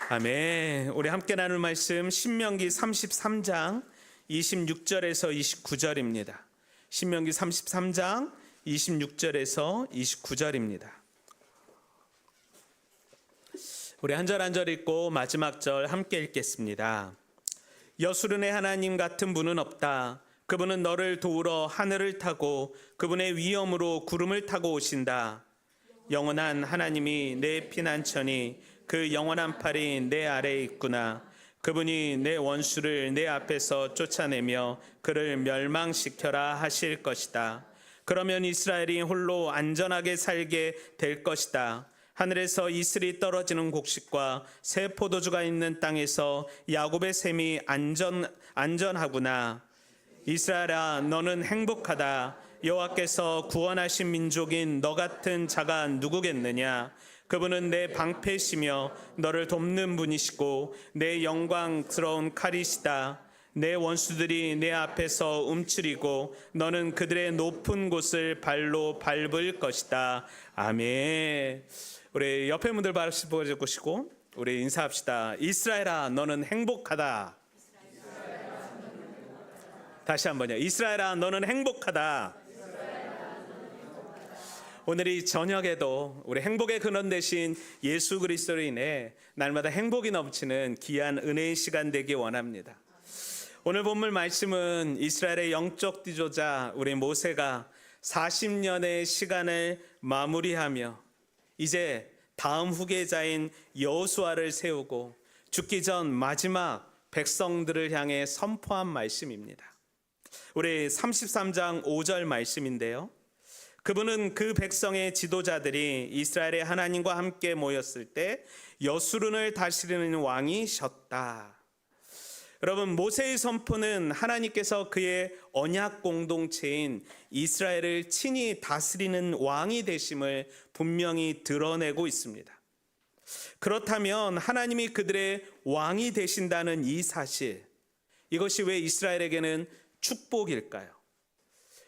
아멘. 우리 함께 나눌 말씀 신명기 33장 26절에서 29절입니다. 신명기 33장 26절에서 29절입니다. 우리 한 절 한 절 읽고 마지막 절 함께 읽겠습니다. 여수른의 하나님 같은 분은 없다. 그분은 너를 도우러 하늘을 타고 그분의 위엄으로 구름을 타고 오신다. 영원한 하나님이 내 피난처니 그 영원한 팔이 내 아래에 있구나. 그분이 내 원수를 내 앞에서 쫓아내며 그를 멸망시켜라 하실 것이다. 그러면 이스라엘이 홀로 안전하게 살게 될 것이다. 하늘에서 이슬이 떨어지는 곡식과 새 포도주가 있는 땅에서 야곱의 샘이 안전하구나. 이스라엘아, 너는 행복하다. 여호와께서 구원하신 민족인 너 같은 자가 누구겠느냐. 그분은 내 방패시며 너를 돕는 분이시고 내 영광스러운 칼이시다. 내 원수들이 내 앞에서 움츠리고 너는 그들의 높은 곳을 발로 밟을 것이다. 아멘. 우리 옆에 분들 바라시 보시고 우리 인사합시다. 이스라엘아, 너는 행복하다. 다시 한번요. 이스라엘아, 너는 행복하다. 오늘 이 저녁에도 우리 행복의 근원 되신 예수 그리스도로 인해 날마다 행복이 넘치는 귀한 은혜의 시간 되기 원합니다. 오늘 본문 말씀은 이스라엘의 영적 지도자 우리 모세가 40년의 시간을 마무리하며 이제 다음 후계자인 여호수아를 세우고 죽기 전 마지막 백성들을 향해 선포한 말씀입니다. 우리 33장 5절 말씀인데요. 그분은 그 백성의 지도자들이 이스라엘의 하나님과 함께 모였을 때 여수른을 다스리는 왕이셨다. 여러분, 모세의 선포는 하나님께서 그의 언약 공동체인 이스라엘을 친히 다스리는 왕이 되심을 분명히 드러내고 있습니다. 그렇다면 하나님이 그들의 왕이 되신다는 이 사실, 이것이 왜 이스라엘에게는 축복일까요?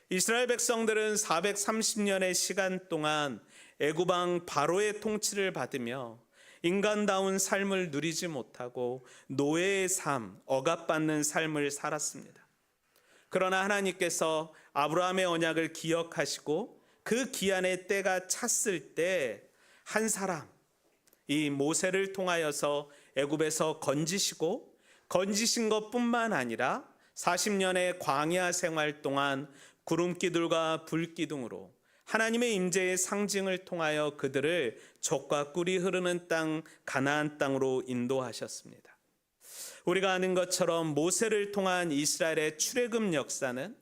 이스라엘 백성들은 430년의 시간 동안 애굽 왕 바로의 통치를 받으며 인간다운 삶을 누리지 못하고 노예의 삶, 억압받는 삶을 살았습니다. 그러나 하나님께서 아브라함의 언약을 기억하시고 그 기한의 때가 찼을 때 한 사람, 이 모세를 통하여서 애굽에서 건지시고 건지신 것뿐만 아니라 40년의 광야 생활 동안 구름기둥과 불기둥으로 하나님의 임재의 상징을 통하여 그들을 젖과 꿀이 흐르는 땅 가나안 땅으로 인도하셨습니다. 우리가 아는 것처럼 모세를 통한 이스라엘의 출애굽 역사는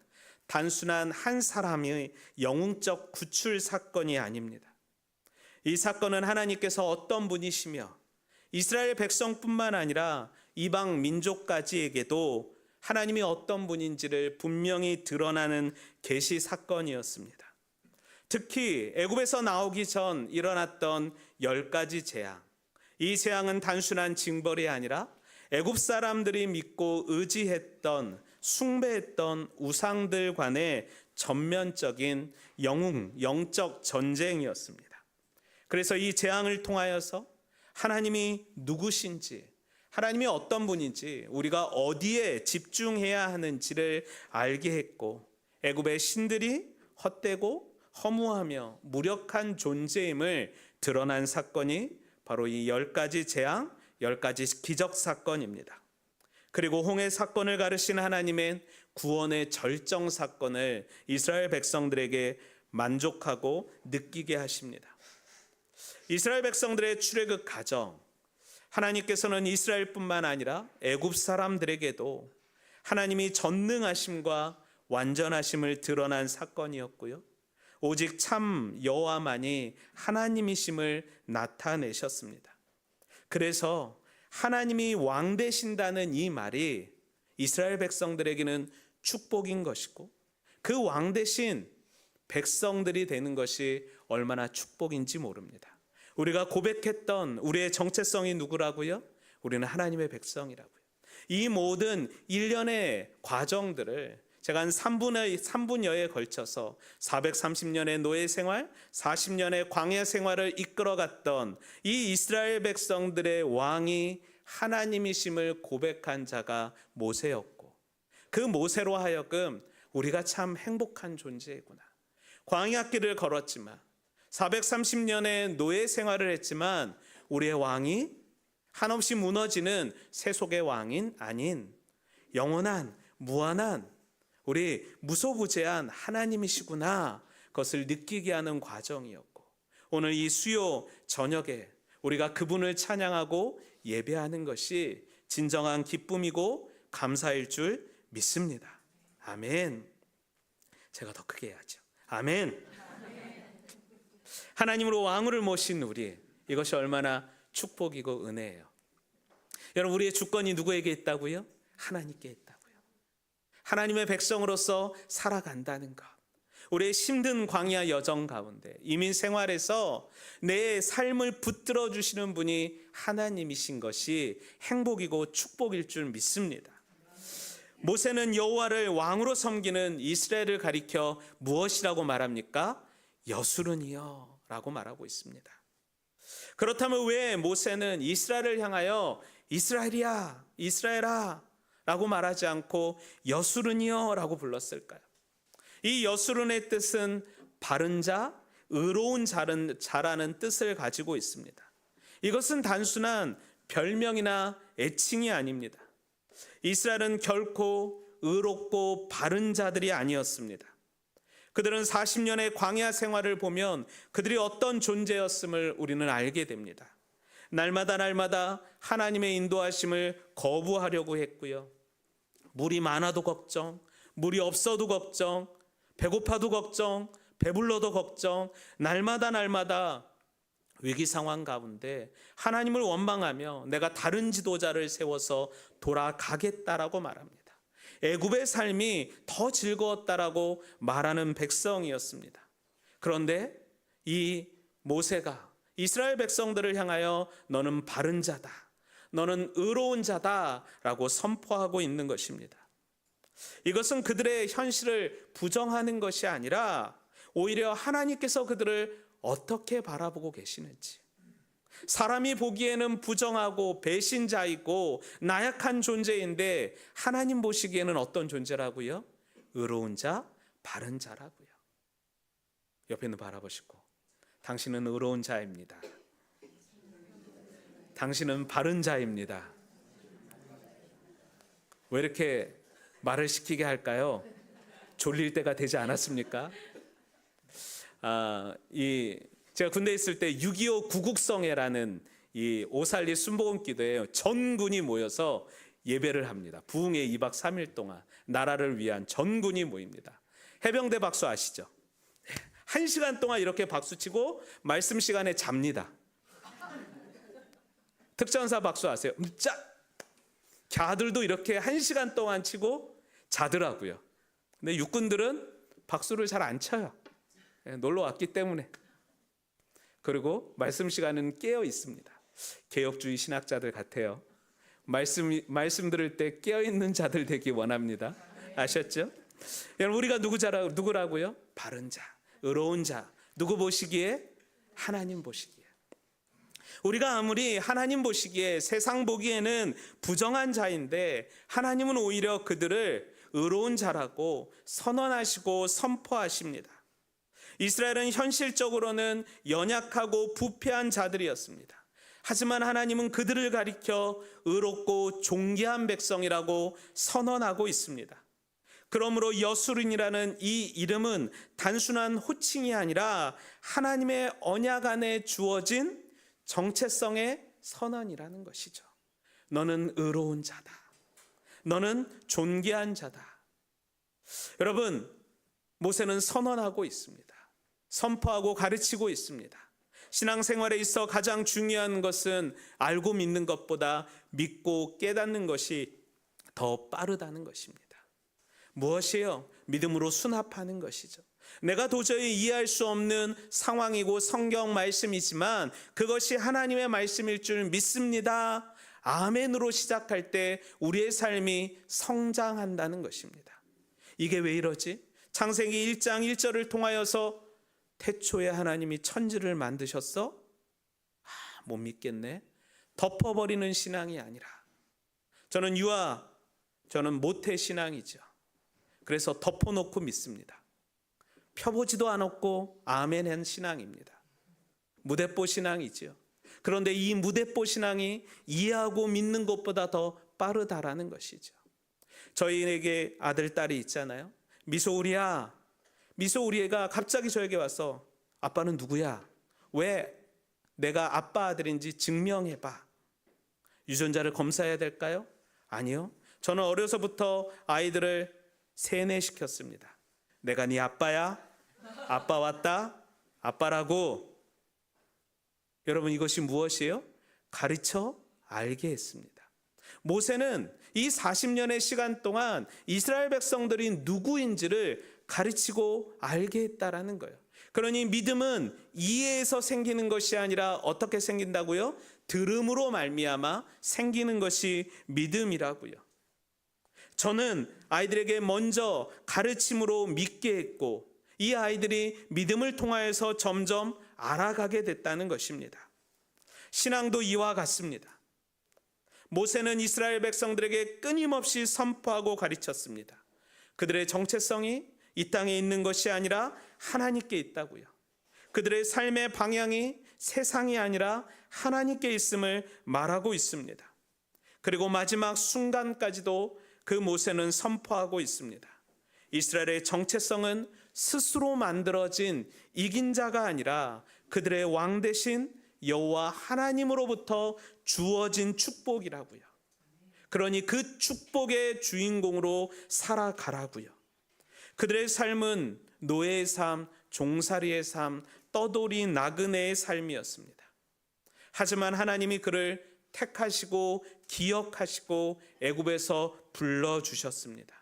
단순한 한 사람의 영웅적 구출 사건이 아닙니다. 이 사건은 하나님께서 어떤 분이시며 이스라엘 백성뿐만 아니라 이방 민족까지에게도 하나님이 어떤 분인지를 분명히 드러나는 계시 사건이었습니다. 특히 애굽에서 나오기 전 일어났던 10가지 재앙. 이 재앙은 단순한 징벌이 아니라 애굽 사람들이 믿고 의지했던 숭배했던 우상들 간의 전면적인 영적 전쟁이었습니다. 그래서 이 재앙을 통하여서 하나님이 누구신지, 하나님이 어떤 분인지, 우리가 어디에 집중해야 하는지를 알게 했고 애굽의 신들이 헛되고 허무하며 무력한 존재임을 드러난 사건이 바로 이 10가지 재앙, 10가지 기적 사건입니다. 그리고 홍해 사건을 가르친 하나님의 구원의 절정 사건을 이스라엘 백성들에게 만족하고 느끼게 하십니다. 이스라엘 백성들의 출애굽 과정, 하나님께서는 이스라엘뿐만 아니라 애굽 사람들에게도 하나님이 전능하심과 완전하심을 드러난 사건이었고요. 오직 참 여호와만이 하나님이심을 나타내셨습니다. 그래서 하나님이 왕 되신다는 이 말이 이스라엘 백성들에게는 축복인 것이고 그 왕 대신 백성들이 되는 것이 얼마나 축복인지 모릅니다. 우리가 고백했던 우리의 정체성이 누구라고요? 우리는 하나님의 백성이라고요. 이 모든 일련의 과정들을 제가 한 3분여에 걸쳐서 430년의 노예 생활, 40년의 광야 생활을 이끌어갔던 이 이스라엘 백성들의 왕이 하나님이심을 고백한 자가 모세였고, 그 모세로 하여금 우리가 참 행복한 존재구나. 광야길을 걸었지만 430년의 노예 생활을 했지만 우리의 왕이 한없이 무너지는 세속의 왕인 아닌 영원한 무한한 우리 무소부재한 하나님이시구나, 그것을 느끼게 하는 과정이었고, 오늘 이 수요 저녁에 우리가 그분을 찬양하고 예배하는 것이 진정한 기쁨이고 감사일 줄 믿습니다. 아멘. 제가 더 크게 해야죠. 아멘. 하나님으로 왕을 모신 우리, 이것이 얼마나 축복이고 은혜예요. 여러분, 우리의 주권이 누구에게 있다고요? 하나님께 있다고요. 하나님의 백성으로서 살아간다는 것, 우리의 힘든 광야 여정 가운데 이민 생활에서 내 삶을 붙들어 주시는 분이 하나님이신 것이 행복이고 축복일 줄 믿습니다. 모세는 여호와를 왕으로 섬기는 이스라엘을 가리켜 무엇이라고 말합니까? 여수른이여 라고 말하고 있습니다. 그렇다면 왜 모세는 이스라엘을 향하여 이스라엘이야, 이스라엘아 라고 말하지 않고 여수른이여 라고 불렀을까요? 이 여수른의 뜻은 바른 자, 의로운 자라는 뜻을 가지고 있습니다. 이것은 단순한 별명이나 애칭이 아닙니다. 이스라엘은 결코 의롭고 바른 자들이 아니었습니다. 그들은 40년의 광야 생활을 보면 그들이 어떤 존재였음을 우리는 알게 됩니다. 날마다 하나님의 인도하심을 거부하려고 했고요. 물이 많아도 걱정, 물이 없어도 걱정, 배고파도 걱정, 배불러도 걱정, 날마다 위기 상황 가운데 하나님을 원망하며 내가 다른 지도자를 세워서 돌아가겠다라고 말합니다. 애굽의 삶이 더 즐거웠다라고 말하는 백성이었습니다. 그런데 이 모세가 이스라엘 백성들을 향하여 너는 바른 자다, 너는 의로운 자다라고 선포하고 있는 것입니다. 이것은 그들의 현실을 부정하는 것이 아니라 오히려 하나님께서 그들을 어떻게 바라보고 계시는지, 사람이 보기에는 부정하고 배신자이고 나약한 존재인데 하나님 보시기에는 어떤 존재라고요? 의로운 자, 바른 자라고요. 옆에 있는 바라보시고, 당신은 의로운 자입니다. 당신은 바른 자입니다. 왜 이렇게 말을 시키게 할까요? 졸릴 때가 되지 않았습니까? 제가 군대에 있을 때 6.25 구국성회라는 이 오살리 순복음기도에 전군이 모여서 예배를 합니다. 부흥회 2박 3일 동안 나라를 위한 전군이 모입니다. 해병대 박수 아시죠? 1시간 동안 이렇게 박수치고 말씀 시간에 잡니다. 특전사 박수 아세요? 걔들도 이렇게 1시간 동안 치고 자더라고요. 근데 육군들은 박수를 잘 안 쳐요. 놀러 왔기 때문에. 그리고 말씀 시간은 깨어 있습니다. 개혁주의 신학자들 같아요. 말씀 들을 때 깨어 있는 자들 되기 원합니다. 아셨죠? 여러분, 우리가 누구라고요? 바른 자, 의로운 자. 누구 보시기에? 하나님 보시기에. 우리가 아무리 하나님 보시기에 세상 보기에는 부정한 자인데 하나님은 오히려 그들을 의로운 자라고 선언하시고 선포하십니다. 이스라엘은 현실적으로는 연약하고 부패한 자들이었습니다. 하지만 하나님은 그들을 가리켜 의롭고 존귀한 백성이라고 선언하고 있습니다. 그러므로 여수른이라는 이 이름은 단순한 호칭이 아니라 하나님의 언약 안에 주어진 정체성의 선언이라는 것이죠. 너는 의로운 자다. 너는 존귀한 자다. 여러분, 모세는 선언하고 있습니다. 선포하고 가르치고 있습니다. 신앙생활에 있어 가장 중요한 것은 알고 믿는 것보다 믿고 깨닫는 것이 더 빠르다는 것입니다. 무엇이요? 믿음으로 수납하는 것이죠. 내가 도저히 이해할 수 없는 상황이고 성경 말씀이지만 그것이 하나님의 말씀일 줄 믿습니다. 아멘으로 시작할 때 우리의 삶이 성장한다는 것입니다. 이게 왜 이러지? 창세기 1장 1절을 통하여서 태초에 하나님이 천지를 만드셨어? 못 믿겠네. 덮어버리는 신앙이 아니라 저는 모태 신앙이죠. 그래서 덮어놓고 믿습니다. 펴보지도 않았고 아멘한 신앙입니다. 무대뽀 신앙이죠. 그런데 이 무대뽀 신앙이 이해하고 믿는 것보다 더 빠르다라는 것이죠. 저희에게 아들, 딸이 있잖아요. 미소우리야. 미소우리가 갑자기 저에게 와서 아빠는 누구야? 왜 내가 아빠 아들인지 증명해봐. 유전자를 검사해야 될까요? 아니요. 저는 어려서부터 아이들을 세뇌시켰습니다. 내가 네 아빠야. 아빠 왔다. 아빠라고. 여러분, 이것이 무엇이에요? 가르쳐 알게 했습니다. 모세는 이 40년의 시간 동안 이스라엘 백성들이 누구인지를 가르치고 알게 했다라는 거예요. 그러니 믿음은 이해에서 생기는 것이 아니라 어떻게 생긴다고요? 들음으로 말미암아 생기는 것이 믿음이라고요. 저는 아이들에게 먼저 가르침으로 믿게 했고 이 아이들이 믿음을 통하여서 점점 알아가게 됐다는 것입니다. 신앙도 이와 같습니다. 모세는 이스라엘 백성들에게 끊임없이 선포하고 가르쳤습니다. 그들의 정체성이 이 땅에 있는 것이 아니라 하나님께 있다고요. 그들의 삶의 방향이 세상이 아니라 하나님께 있음을 말하고 있습니다. 그리고 마지막 순간까지도 그 모세는 선포하고 있습니다. 이스라엘의 정체성은 스스로 만들어진 이긴 자가 아니라 그들의 왕 대신 여호와 하나님으로부터 주어진 축복이라고요. 그러니 그 축복의 주인공으로 살아가라고요. 그들의 삶은 노예의 삶, 종살이의 삶, 떠돌이 나그네의 삶이었습니다. 하지만 하나님이 그를 택하시고 기억하시고 애굽에서 불러주셨습니다.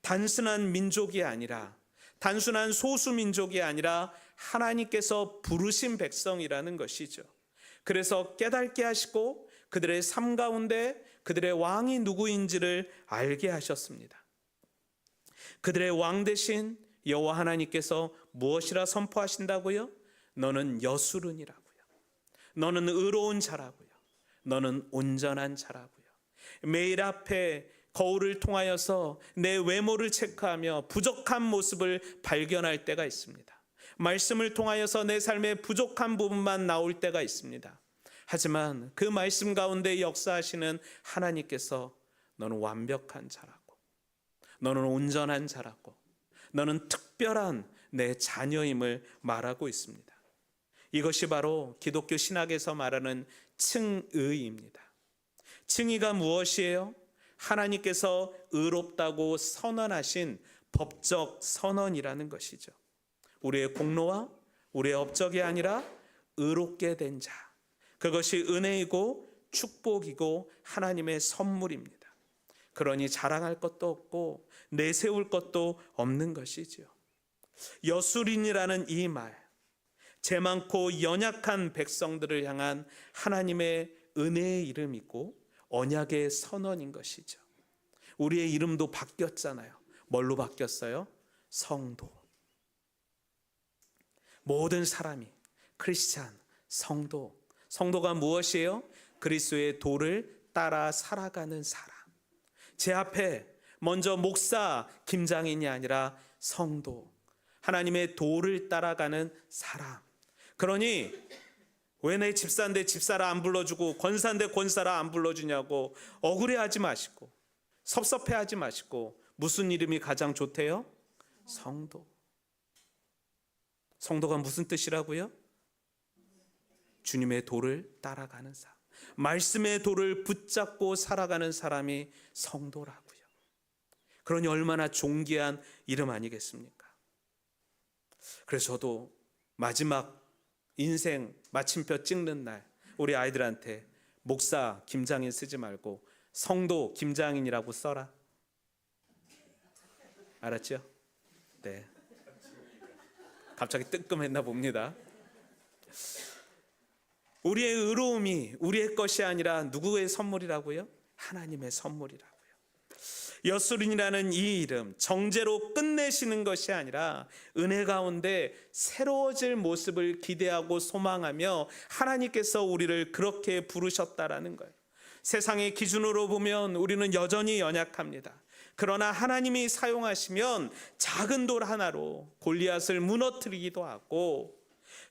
단순한 민족이 아니라 단순한 소수 민족이 아니라 하나님께서 부르신 백성이라는 것이죠. 그래서 깨닫게 하시고 그들의 삶 가운데 그들의 왕이 누구인지를 알게 하셨습니다. 그들의 왕 대신 여호와 하나님께서 무엇이라 선포하신다고요? 너는 여수른이라고요. 너는 의로운 자라고요. 너는 온전한 자라고요. 매일 앞에 거울을 통하여서 내 외모를 체크하며 부족한 모습을 발견할 때가 있습니다. 말씀을 통하여서 내 삶의 부족한 부분만 나올 때가 있습니다. 하지만 그 말씀 가운데 역사하시는 하나님께서 너는 완벽한 자라고, 너는 온전한 자라고, 너는 특별한 내 자녀임을 말하고 있습니다. 이것이 바로 기독교 신학에서 말하는 칭의입니다. 칭의가 무엇이에요? 하나님께서 의롭다고 선언하신 법적 선언이라는 것이죠. 우리의 공로와 우리의 업적이 아니라 의롭게 된 자, 그것이 은혜이고 축복이고 하나님의 선물입니다. 그러니 자랑할 것도 없고 내세울 것도 없는 것이지요. 여수린이라는 이 말, 재 많고 연약한 백성들을 향한 하나님의 은혜의 이름이고 언약의 선언인 것이죠. 우리의 이름도 바뀌었잖아요. 뭘로 바뀌었어요? 성도. 모든 사람이 크리스찬, 성도. 성도가 무엇이에요? 그리스도의 도를 따라 살아가는 사람. 제 앞에 먼저 목사, 김장인이 아니라 성도. 하나님의 도를 따라가는 사람. 그러니 왜 내 집사인데 집사라 안 불러주고 권사인데 권사라 안 불러주냐고 억울해하지 마시고 섭섭해하지 마시고 무슨 이름이 가장 좋대요? 성도. 성도가 무슨 뜻이라고요? 주님의 도를 따라가는 사람, 말씀의 도를 붙잡고 살아가는 사람이 성도라고요. 그러니 얼마나 존귀한 이름 아니겠습니까? 그래서 저도 마지막 인생 마침표 찍는 날 우리 아이들한테 목사 김장인 쓰지 말고 성도 김장인이라고 써라. 알았죠? 네. 갑자기 뜨끔했나 봅니다. 우리의 의로움이 우리의 것이 아니라 누구의 선물이라고요? 하나님의 선물이라고요. 여수른이라는 이 이름, 정죄로 끝내시는 것이 아니라 은혜 가운데 새로워질 모습을 기대하고 소망하며 하나님께서 우리를 그렇게 부르셨다라는 거예요. 세상의 기준으로 보면 우리는 여전히 연약합니다. 그러나 하나님이 사용하시면 작은 돌 하나로 골리앗을 무너뜨리기도 하고,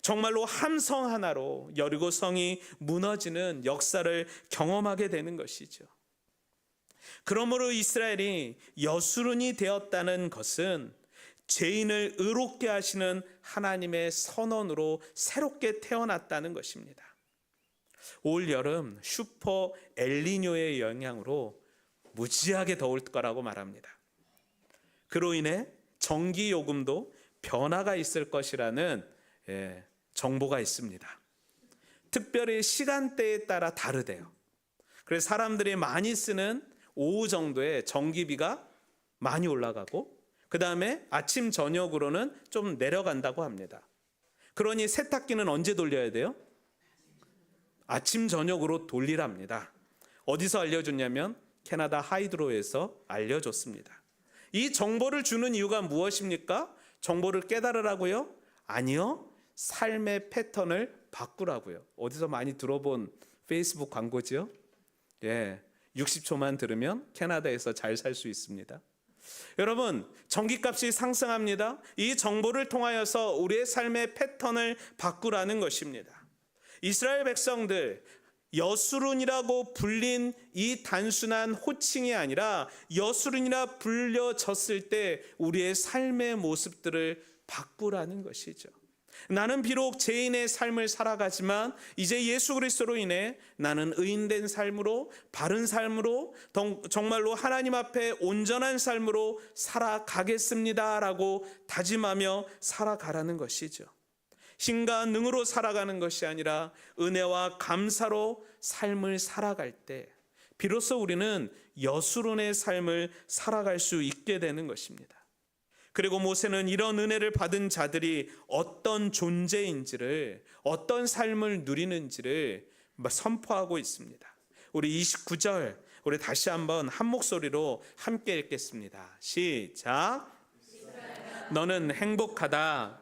정말로 함성 하나로 여리고 성이 무너지는 역사를 경험하게 되는 것이죠. 그러므로 이스라엘이 여수른이 되었다는 것은 죄인을 의롭게 하시는 하나님의 선언으로 새롭게 태어났다는 것입니다. 올 여름 슈퍼 엘니뇨의 영향으로 무지하게 더울 거라고 말합니다. 그로 인해 전기 요금도 변화가 있을 것이라는 정보가 있습니다. 특별히 시간대에 따라 다르대요. 그래서 사람들이 많이 쓰는 오후 정도에 전기비가 많이 올라가고, 그 다음에 아침 저녁으로는 좀 내려간다고 합니다. 그러니 세탁기는 언제 돌려야 돼요? 아침 저녁으로 돌리랍니다. 어디서 알려줬냐면 캐나다 하이드로에서 알려줬습니다. 이 정보를 주는 이유가 무엇입니까? 정보를 깨달으라고요? 아니요, 삶의 패턴을 바꾸라고요. 어디서 많이 들어본 페이스북 광고죠? 60초만 들으면 캐나다에서 잘 살 수 있습니다. 여러분, 전기값이 상승합니다. 이 정보를 통하여서 우리의 삶의 패턴을 바꾸라는 것입니다. 이스라엘 백성들, 여수른이라고 불린 이 단순한 호칭이 아니라 여수른이라 불려졌을 때 우리의 삶의 모습들을 바꾸라는 것이죠. 나는 비록 죄인의 삶을 살아가지만 이제 예수 그리스도로 인해 나는 의인된 삶으로, 바른 삶으로, 정말로 하나님 앞에 온전한 삶으로 살아가겠습니다라고 다짐하며 살아가라는 것이죠. 힘과 능으로 살아가는 것이 아니라 은혜와 감사로 삶을 살아갈 때 비로소 우리는 여수론의 삶을 살아갈 수 있게 되는 것입니다. 그리고 모세는 이런 은혜를 받은 자들이 어떤 존재인지를, 어떤 삶을 누리는지를 선포하고 있습니다. 우리 29절 우리 다시 한번 한 목소리로 함께 읽겠습니다. 시작. 너는 행복하다.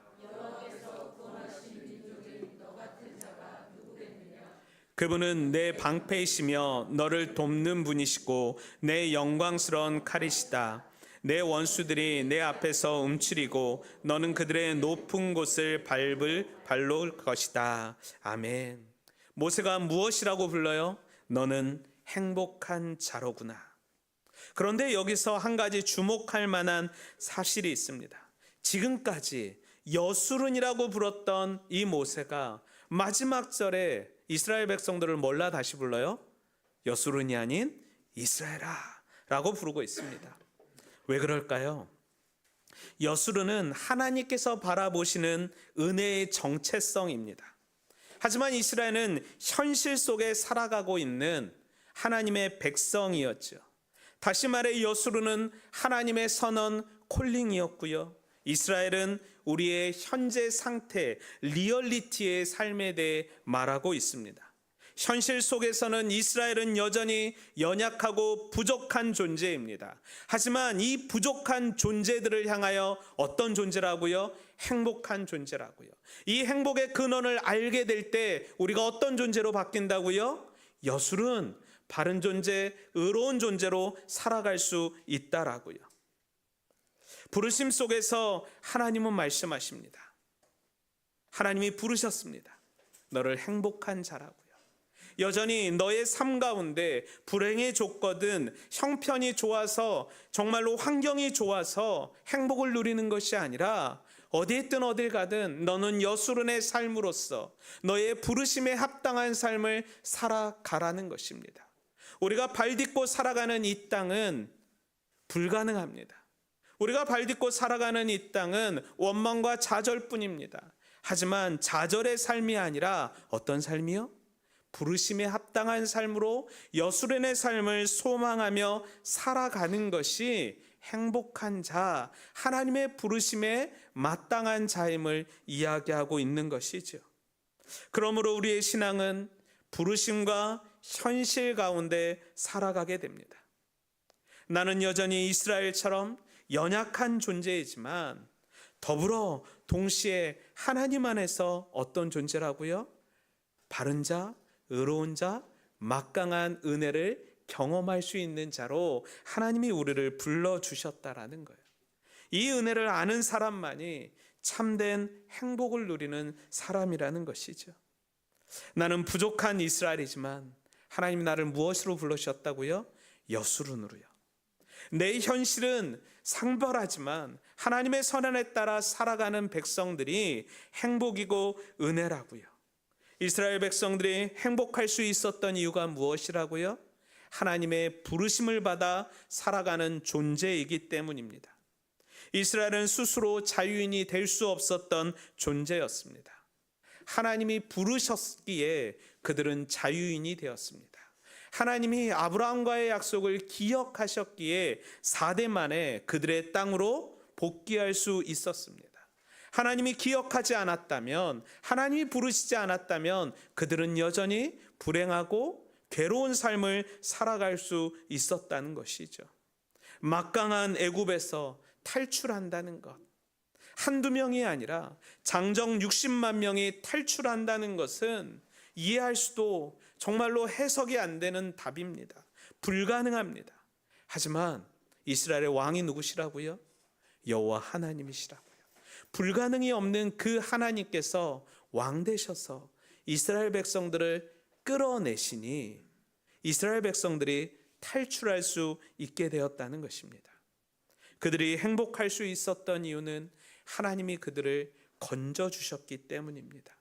그분은 내 방패이시며 너를 돕는 분이시고 내 영광스러운 칼이시다. 내 원수들이 내 앞에서 움츠리고 너는 그들의 높은 곳을 밟을 것이다. 아멘. 모세가 무엇이라고 불러요? 너는 행복한 자로구나. 그런데 여기서 한 가지 주목할 만한 사실이 있습니다. 지금까지 여수른이라고 불렀던 이 모세가 마지막 절에 이스라엘 백성들을 뭘라 다시 불러요? 여수른이 아닌 이스라엘아 라고 부르고 있습니다. 왜 그럴까요? 여수른은 하나님께서 바라보시는 은혜의 정체성입니다. 하지만 이스라엘은 현실 속에 살아가고 있는 하나님의 백성이었죠. 다시 말해 여수른은 하나님의 선언 콜링이었고요. 이스라엘은 우리의 현재 상태, 리얼리티의 삶에 대해 말하고 있습니다. 현실 속에서는 이스라엘은 여전히 연약하고 부족한 존재입니다. 하지만 이 부족한 존재들을 향하여 어떤 존재라고요? 행복한 존재라고요. 이 행복의 근원을 알게 될 때 우리가 어떤 존재로 바뀐다고요? 여술은 바른 존재, 의로운 존재로 살아갈 수 있다라고요. 부르심 속에서 하나님은 말씀하십니다. 하나님이 부르셨습니다. 너를 행복한 자라고요. 여전히 너의 삶 가운데 불행의 조건은 형편이 좋아서, 정말로 환경이 좋아서 행복을 누리는 것이 아니라 어디에 있든 어딜 가든 너는 여수른의 삶으로서 너의 부르심에 합당한 삶을 살아가라는 것입니다. 우리가 발 딛고 살아가는 이 땅은 불가능합니다. 우리가 발 딛고 살아가는 이 땅은 원망과 좌절뿐입니다. 하지만 좌절의 삶이 아니라 어떤 삶이요? 부르심에 합당한 삶으로 여수른의 삶을 소망하며 살아가는 것이 행복한 자, 하나님의 부르심에 마땅한 자임을 이야기하고 있는 것이죠. 그러므로 우리의 신앙은 부르심과 현실 가운데 살아가게 됩니다. 나는 여전히 이스라엘처럼 연약한 존재이지만 더불어 동시에 하나님 안에서 어떤 존재라고요? 바른 자, 의로운 자, 막강한 은혜를 경험할 수 있는 자로 하나님이 우리를 불러주셨다라는 거예요. 이 은혜를 아는 사람만이 참된 행복을 누리는 사람이라는 것이죠. 나는 부족한 이스라엘이지만 하나님이 나를 무엇으로 불러주셨다고요? 여수룬으로요. 내 현실은 상벌하지만 하나님의 선언에 따라 살아가는 백성들이 행복이고 은혜라고요. 이스라엘 백성들이 행복할 수 있었던 이유가 무엇이라고요? 하나님의 부르심을 받아 살아가는 존재이기 때문입니다. 이스라엘은 스스로 자유인이 될 수 없었던 존재였습니다. 하나님이 부르셨기에 그들은 자유인이 되었습니다. 하나님이 아브라함과의 약속을 기억하셨기에 4대 만에 그들의 땅으로 복귀할 수 있었습니다. 하나님이 기억하지 않았다면, 하나님이 부르시지 않았다면 그들은 여전히 불행하고 괴로운 삶을 살아갈 수 있었다는 것이죠. 막강한 애굽에서 탈출한다는 것, 한두 명이 아니라 장정 60만 명이 탈출한다는 것은 이해할 수도 정말로 해석이 안 되는 답입니다. 불가능합니다. 하지만 이스라엘의 왕이 누구시라고요? 여호와 하나님이시라고요. 불가능이 없는 그 하나님께서 왕 되셔서 이스라엘 백성들을 끌어내시니 이스라엘 백성들이 탈출할 수 있게 되었다는 것입니다. 그들이 행복할 수 있었던 이유는 하나님이 그들을 건져주셨기 때문입니다.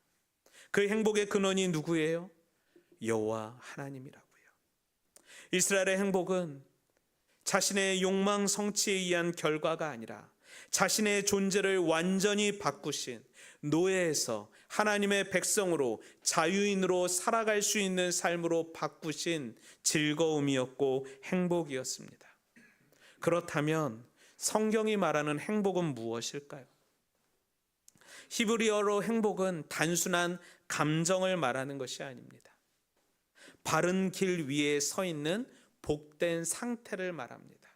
그 행복의 근원이 누구예요? 여호와 하나님이라고요. 이스라엘의 행복은 자신의 욕망 성취에 의한 결과가 아니라 자신의 존재를 완전히 바꾸신 노예에서 하나님의 백성으로 자유인으로 살아갈 수 있는 삶으로 바꾸신 즐거움이었고 행복이었습니다. 그렇다면 성경이 말하는 행복은 무엇일까요? 히브리어로 행복은 단순한 감정을 말하는 것이 아닙니다. 바른 길 위에 서 있는 복된 상태를 말합니다.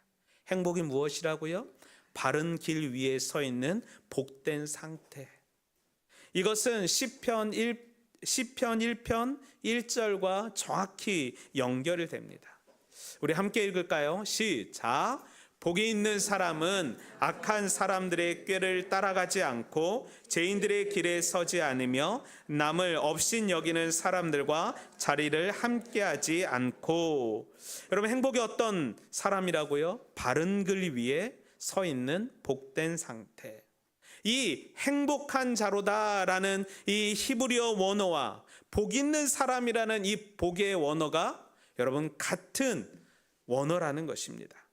행복이 무엇이라고요? 바른 길 위에 서 있는 복된 상태. 이것은 시편 1편 1절과 정확히 연결이 됩니다. 우리 함께 읽을까요? 시작. 복이 있는 사람은 악한 사람들의 꾀를 따라가지 않고 죄인들의 길에 서지 않으며 남을 업신 여기는 사람들과 자리를 함께하지 않고. 여러분, 행복이 어떤 사람이라고요? 바른 길 위에 서 있는 복된 상태. 이 행복한 자로다라는 이 히브리어 원어와 복 있는 사람이라는 이 복의 원어가 여러분 같은 원어라는 것입니다.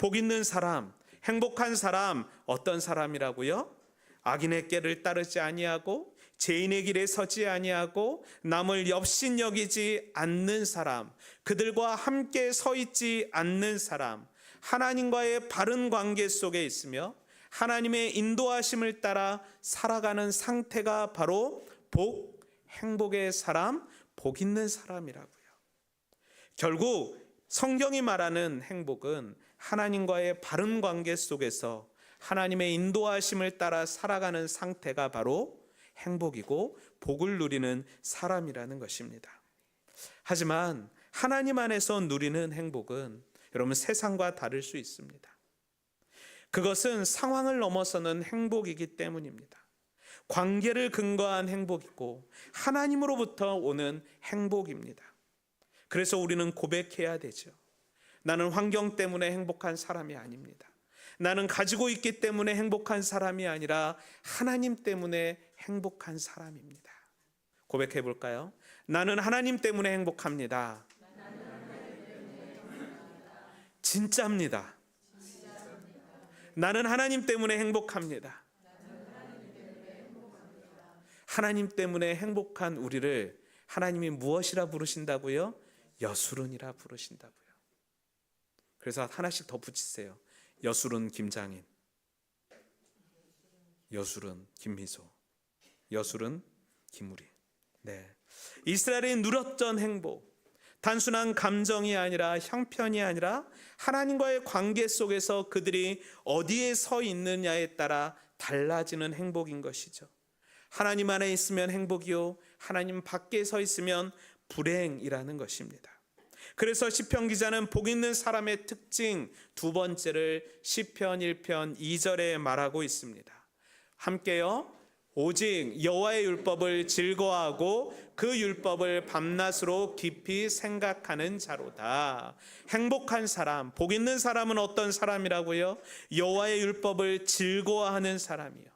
복 있는 사람, 행복한 사람, 어떤 사람이라고요? 악인의 꾀를 따르지 아니하고 죄인의 길에 서지 아니하고 남을 엽신 여기지 않는 사람, 그들과 함께 서 있지 않는 사람, 하나님과의 바른 관계 속에 있으며 하나님의 인도하심을 따라 살아가는 상태가 바로 복, 행복의 사람, 복 있는 사람이라고요. 결국 성경이 말하는 행복은 하나님과의 바른 관계 속에서 하나님의 인도하심을 따라 살아가는 상태가 바로 행복이고 복을 누리는 사람이라는 것입니다. 하지만 하나님 안에서 누리는 행복은 여러분 세상과 다를 수 있습니다. 그것은 상황을 넘어서는 행복이기 때문입니다. 관계를 근거한 행복이고 하나님으로부터 오는 행복입니다. 그래서 우리는 고백해야 되죠. 나는 환경 때문에 행복한 사람이 아닙니다. 나는 가지고 있기 때문에 행복한 사람이 아니라 하나님 때문에 행복한 사람입니다. 고백해 볼까요? 나는 하나님 때문에 행복합니다. 진짜입니다. 나는 하나님 때문에 행복합니다. 하나님 때문에 행복한 우리를 하나님이 무엇이라 부르신다고요? 여수룬이라 부르신다고요. 그래서 하나씩 더 붙이세요. 여수룬 김장인, 여수룬 김미소, 여수룬 김우리. 네, 이스라엘이 누렸던 행복, 단순한 감정이 아니라 형편이 아니라 하나님과의 관계 속에서 그들이 어디에 서 있느냐에 따라 달라지는 행복인 것이죠. 하나님 안에 있으면 행복이요, 하나님 밖에 서 있으면 불행이라는 것입니다. 그래서 시편 기자는 복 있는 사람의 특징 두 번째를 시편 1편 2절에 말하고 있습니다. 함께요. 오직 여호와의 율법을 즐거워하고 그 율법을 밤낮으로 깊이 생각하는 자로다. 행복한 사람, 복 있는 사람은 어떤 사람이라고요? 여호와의 율법을 즐거워하는 사람이요,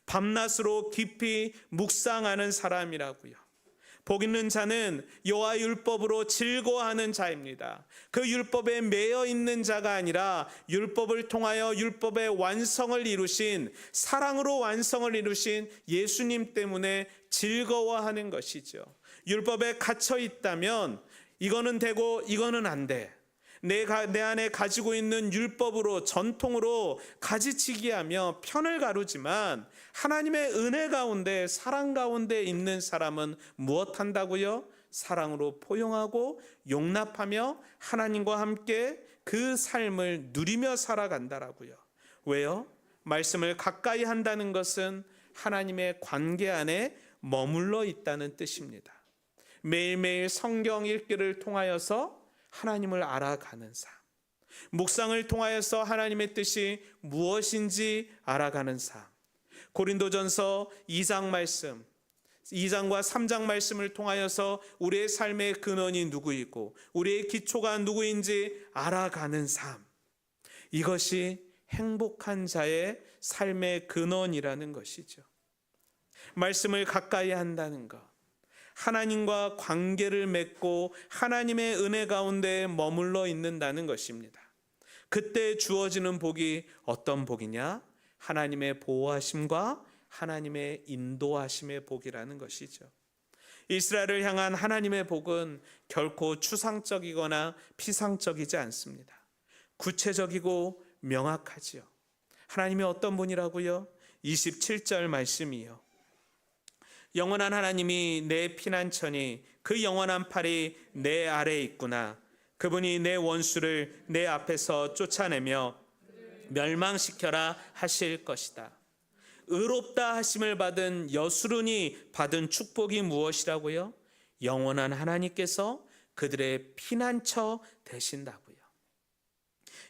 밤낮으로 깊이 묵상하는 사람이라고요. 복 있는 자는 여호와의 율법으로 즐거워하는 자입니다. 그 율법에 매여 있는 자가 아니라 율법을 통하여 율법의 완성을 이루신, 사랑으로 완성을 이루신 예수님 때문에 즐거워하는 것이죠. 율법에 갇혀 있다면 이거는 되고 이거는 안 돼, 내 안에 가지고 있는 율법으로, 전통으로 가지치기하며 편을 가르지만 하나님의 은혜 가운데, 사랑 가운데 있는 사람은 무엇한다고요? 사랑으로 포용하고 용납하며 하나님과 함께 그 삶을 누리며 살아간다라고요. 왜요? 말씀을 가까이 한다는 것은 하나님의 관계 안에 머물러 있다는 뜻입니다. 매일매일 성경 읽기를 통하여서 하나님을 알아가는 삶, 묵상을 통하여서 하나님의 뜻이 무엇인지 알아가는 삶, 고린도전서 2장 말씀, 2장과 3장 말씀을 통하여서 우리의 삶의 근원이 누구이고 우리의 기초가 누구인지 알아가는 삶, 이것이 행복한 자의 삶의 근원이라는 것이죠. 말씀을 가까이 한다는 것, 하나님과 관계를 맺고 하나님의 은혜 가운데 머물러 있는다는 것입니다. 그때 주어지는 복이 어떤 복이냐? 하나님의 보호하심과 하나님의 인도하심의 복이라는 것이죠. 이스라엘을 향한 하나님의 복은 결코 추상적이거나 피상적이지 않습니다. 구체적이고 명확하지요. 하나님이 어떤 분이라고요? 27절 말씀이요. 영원한 하나님이 내 피난처니 그 영원한 팔이 내 아래에 있구나. 그분이 내 원수를 내 앞에서 쫓아내며 멸망시켜라 하실 것이다. 의롭다 하심을 받은 여수론이 받은 축복이 무엇이라고요? 영원한 하나님께서 그들의 피난처 되신다고요.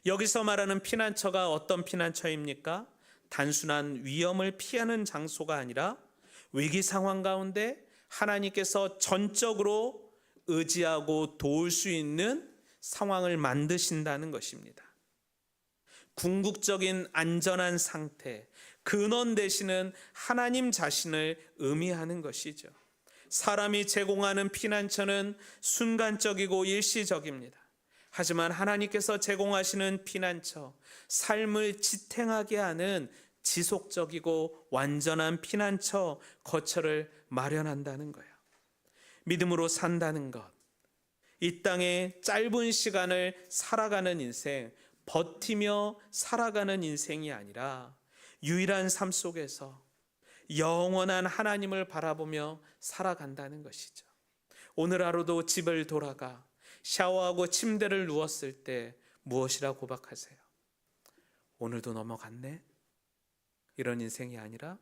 여기서 말하는 피난처가 어떤 피난처입니까? 단순한 위험을 피하는 장소가 아니라 위기 상황 가운데 하나님께서 전적으로 의지하고 도울 수 있는 상황을 만드신다는 것입니다. 궁극적인 안전한 상태, 근원 되시는 하나님 자신을 의미하는 것이죠. 사람이 제공하는 피난처는 순간적이고 일시적입니다. 하지만 하나님께서 제공하시는 피난처, 삶을 지탱하게 하는 지속적이고 완전한 피난처, 거처를 마련한다는 거예요. 믿음으로 산다는 것, 이 땅에 짧은 시간을 살아가는 인생, 버티며 살아가는 인생이 아니라 유일한 삶 속에서 영원한 하나님을 바라보며 살아간다는 것이죠. 오늘 하루도 집을 돌아가 샤워하고 침대를 누웠을 때 무엇이라 고백하세요? 오늘도 넘어갔네? 이런 인생이 아니라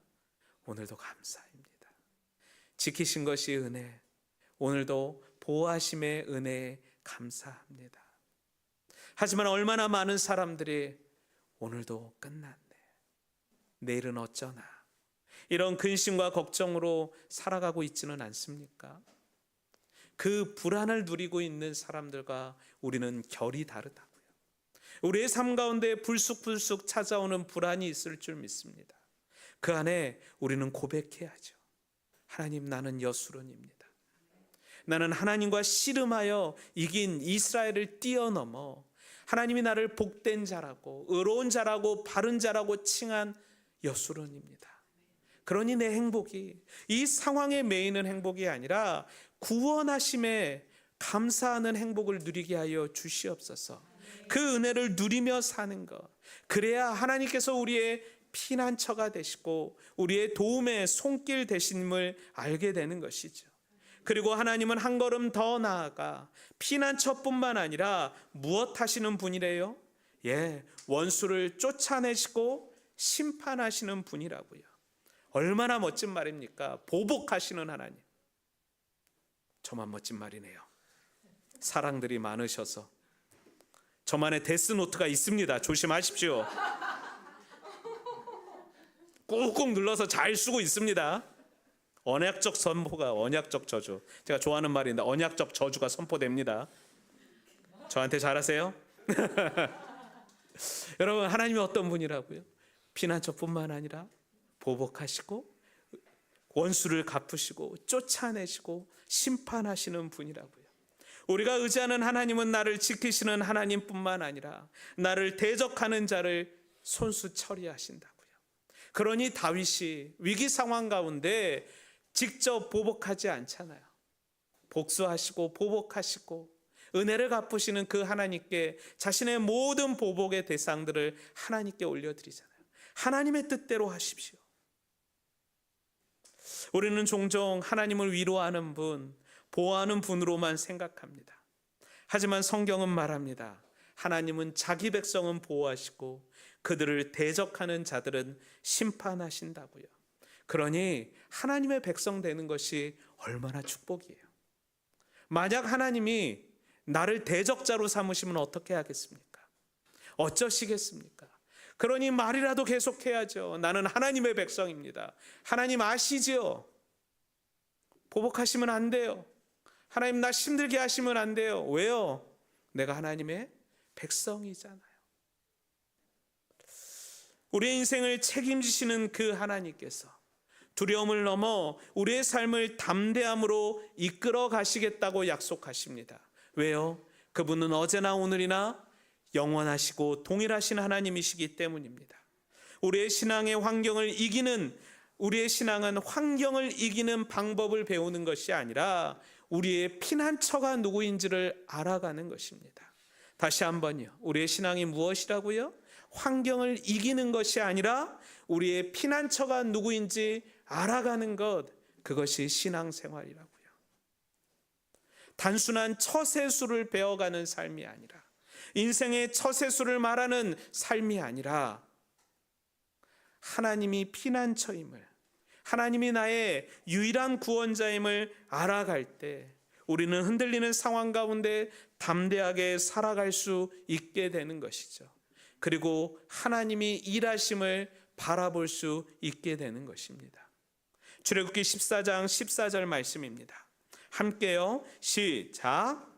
오늘도 감사입니다. 지키신 것이 은혜, 오늘도 보호하심의 은혜에 감사합니다. 하지만 얼마나 많은 사람들이 오늘도 끝났네, 내일은 어쩌나, 이런 근심과 걱정으로 살아가고 있지는 않습니까? 그 불안을 누리고 있는 사람들과 우리는 결이 다르다고요. 우리의 삶 가운데 불쑥불쑥 찾아오는 불안이 있을 줄 믿습니다. 그 안에 우리는 고백해야죠. 하나님, 나는 여수론입니다. 나는 하나님과 씨름하여 이긴 이스라엘을 뛰어넘어 하나님이 나를 복된 자라고, 의로운 자라고, 바른 자라고 칭한 여수론입니다. 그러니 내 행복이 이 상황에 매이는 행복이 아니라 구원하심에 감사하는 행복을 누리게 하여 주시옵소서. 그 은혜를 누리며 사는 것, 그래야 하나님께서 우리의 피난처가 되시고 우리의 도움의 손길 되심을 알게 되는 것이죠. 그리고 하나님은 한 걸음 더 나아가 피난처뿐만 아니라 무엇 하시는 분이래요? 원수를 쫓아내시고 심판하시는 분이라고요. 얼마나 멋진 말입니까? 보복하시는 하나님. 저만 멋진 말이네요. 사랑들이 많으셔서 저만의 데스노트가 있습니다. 조심하십시오. 꾹꾹 눌러서 잘 쓰고 있습니다. 언약적 선포가 언약적 저주. 제가 좋아하는 말인데 언약적 저주가 선포됩니다. 저한테 잘하세요? 여러분, 하나님이 어떤 분이라고요? 피난처뿐만 아니라 보복하시고 원수를 갚으시고 쫓아내시고 심판하시는 분이라고요. 우리가 의지하는 하나님은 나를 지키시는 하나님뿐만 아니라 나를 대적하는 자를 손수 처리하신다고요. 그러니 다윗이 위기 상황 가운데 직접 보복하지 않잖아요. 복수하시고 보복하시고 은혜를 갚으시는 그 하나님께 자신의 모든 보복의 대상들을 하나님께 올려드리잖아요. 하나님의 뜻대로 하십시오. 우리는 종종 하나님을 위로하는 분, 보호하는 분으로만 생각합니다. 하지만 성경은 말합니다. 하나님은 자기 백성은 보호하시고 그들을 대적하는 자들은 심판하신다고요. 그러니 하나님의 백성 되는 것이 얼마나 축복이에요. 만약 하나님이 나를 대적자로 삼으시면 어떻게 하겠습니까? 어쩌시겠습니까? 그러니 말이라도 계속해야죠. 나는 하나님의 백성입니다. 하나님 아시지요? 보복하시면 안 돼요. 하나님 나 힘들게 하시면 안 돼요. 왜요? 내가 하나님의 백성이잖아요. 우리의 인생을 책임지시는 그 하나님께서 두려움을 넘어 우리의 삶을 담대함으로 이끌어 가시겠다고 약속하십니다. 왜요? 그분은 어제나 오늘이나 영원하시고 동일하신 하나님이시기 때문입니다. 우리의 신앙의 환경을 이기는, 우리의 신앙은 환경을 이기는 방법을 배우는 것이 아니라 우리의 피난처가 누구인지를 알아가는 것입니다. 다시 한번요. 우리의 신앙이 무엇이라고요? 환경을 이기는 것이 아니라 우리의 피난처가 누구인지 알아가는 것, 그것이 신앙생활이라고요. 단순한 처세수를 배워가는 삶이 아니라, 인생의 처세수를 말하는 삶이 아니라 하나님이 피난처임을, 하나님이 나의 유일한 구원자임을 알아갈 때 우리는 흔들리는 상황 가운데 담대하게 살아갈 수 있게 되는 것이죠. 그리고 하나님이 일하심을 바라볼 수 있게 되는 것입니다. 출애굽기 14장 14절 말씀입니다. 함께요. 시작.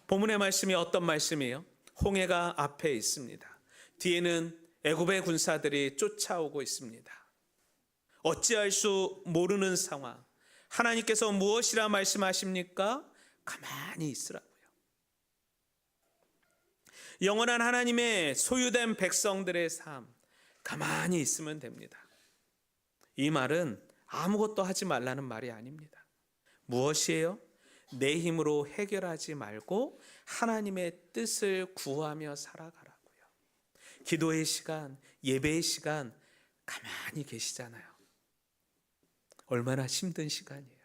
본문의 말씀이 어떤 말씀이에요? 홍해가 앞에 있습니다. 뒤에는 애굽의 군사들이 쫓아오고 있습니다. 어찌할 수 모르는 상황. 하나님께서 무엇이라 말씀하십니까? 가만히 있으라고요. 영원한 하나님의 소유된 백성들의 삶, 가만히 있으면 됩니다. 이 말은 아무것도 하지 말라는 말이 아닙니다. 무엇이에요? 내 힘으로 해결하지 말고 하나님의 뜻을 구하며 살아가라고요. 기도의 시간, 예배의 시간 가만히 계시잖아요. 얼마나 힘든 시간이에요.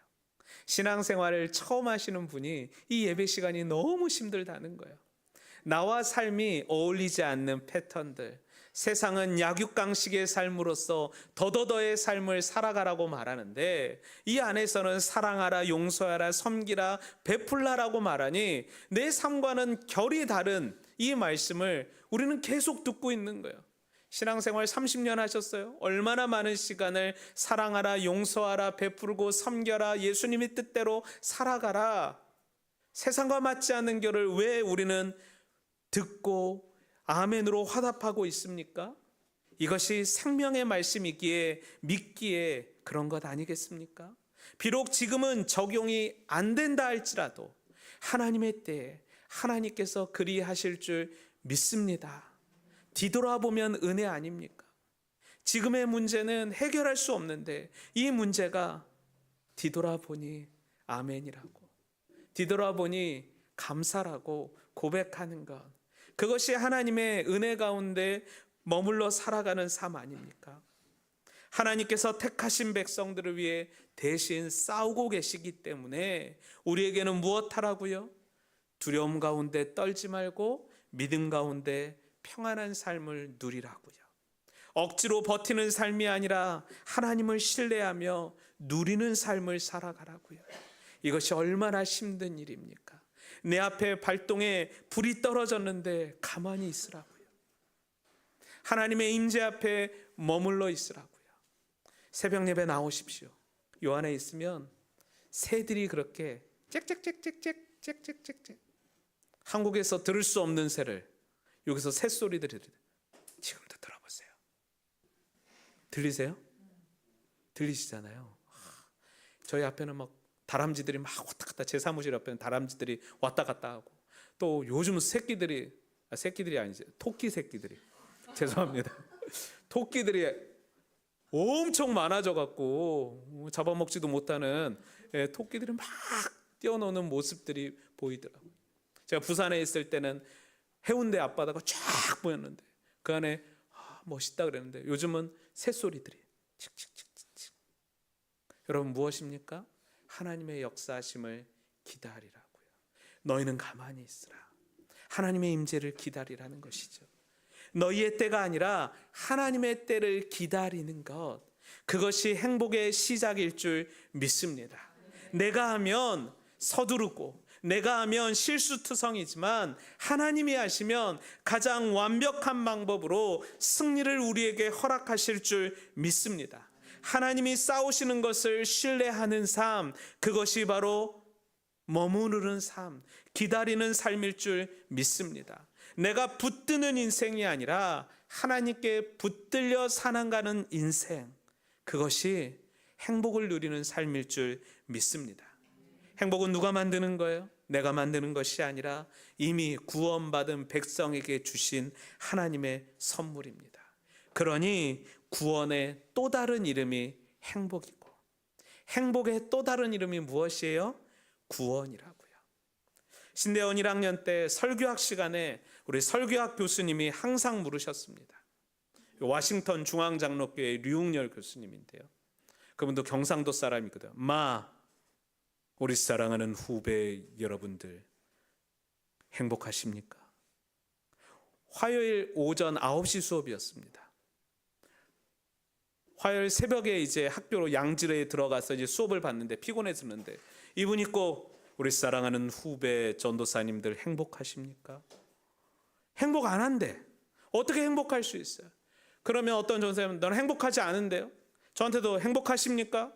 신앙생활을 처음 하시는 분이 이 예배 시간이 너무 힘들다는 거예요. 나와 삶이 어울리지 않는 패턴들, 세상은 약육강식의 삶으로서 더더더의 삶을 살아가라고 말하는데 이 안에서는 사랑하라, 용서하라, 섬기라, 베풀라라고 말하니 내 삶과는 결이 다른 이 말씀을 우리는 계속 듣고 있는 거예요. 신앙생활 30년 하셨어요? 얼마나 많은 시간을 사랑하라, 용서하라, 베풀고 섬겨라, 예수님의 뜻대로 살아가라, 세상과 맞지 않는 결을 왜 우리는 듣고 아멘으로 화답하고 있습니까? 이것이 생명의 말씀이기에 믿기에 그런 것 아니겠습니까? 비록 지금은 적용이 안 된다 할지라도 하나님의 때에 하나님께서 그리하실 줄 믿습니다. 뒤돌아보면 은혜 아닙니까? 지금의 문제는 해결할 수 없는데 이 문제가 뒤돌아보니 아멘이라고, 뒤돌아보니 감사라고 고백하는 것, 그것이 하나님의 은혜 가운데 머물러 살아가는 삶 아닙니까? 하나님께서 택하신 백성들을 위해 대신 싸우고 계시기 때문에 우리에게는 무엇하라고요? 두려움 가운데 떨지 말고 믿음 가운데 평안한 삶을 누리라고요. 억지로 버티는 삶이 아니라 하나님을 신뢰하며 누리는 삶을 살아가라고요. 이것이 얼마나 힘든 일입니까? 내 앞에 발동에 불이 떨어졌는데 가만히 있으라고요. 하나님의 임재 앞에 머물러 있으라고요. 새벽 예배 나오십시오. 요 안에 있으면 새들이 그렇게 짹짹짹짹짹짹짹짹, 한국에서 들을 수 없는 새를 여기서 새소리들이 지금도 들어보세요. 들리세요? 들리시잖아요. 저희 앞에는 막 다람쥐들이 막 왔다 갔다, 제 사무실 앞에는 다람쥐들이 왔다 갔다 하고, 또 요즘 새끼들이 아니지, 토끼 새끼들이, 죄송합니다, 토끼들이 엄청 많아져 갖고 잡아먹지도 못하는 토끼들이 막 뛰어노는 모습들이 보이더라고요. 제가 부산에 있을 때는 해운대 앞바다가 쫙 보였는데 그 안에 멋있다 그랬는데 요즘은 새소리들이 칙칙칙칙. 여러분 무엇입니까? 하나님의 역사하심을 기다리라고요. 너희는 가만히 있으라. 하나님의 임재를 기다리라는 것이죠. 너희의 때가 아니라 하나님의 때를 기다리는 것, 그것이 행복의 시작일 줄 믿습니다. 내가 하면 서두르고 내가 하면 실수투성이지만 하나님이 하시면 가장 완벽한 방법으로 승리를 우리에게 허락하실 줄 믿습니다. 하나님이 싸우시는 것을 신뢰하는 삶, 그것이 바로 머무르는 삶, 기다리는 삶일 줄 믿습니다. 내가 붙드는 인생이 아니라 하나님께 붙들려 살아가는 인생, 그것이 행복을 누리는 삶일 줄 믿습니다. 행복은 누가 만드는 거예요? 내가 만드는 것이 아니라 이미 구원받은 백성에게 주신 하나님의 선물입니다. 그러니 구원의 또 다른 이름이 행복이고, 행복의 또 다른 이름이 무엇이에요? 구원이라고요. 신대원 1학년 때 설교학 시간에 우리 설교학 교수님이 항상 물으셨습니다. 워싱턴 중앙장로교회 류웅열 교수님인데요. 그분도 경상도 사람이거든요. 우리 사랑하는 후배 여러분들 행복하십니까? 화요일 오전 9시 수업이었습니다. 화요일 새벽에 이제 학교로 양질에 들어가서 이제 수업을 받는데 피곤해지는데 이분이 꼭 우리 사랑하는 후배 전도사님들 행복하십니까? 행복 안 한대. 어떻게 행복할 수 있어요? 그러면 어떤 전도사님은 너는 행복하지 않은데요? 저한테도 행복하십니까?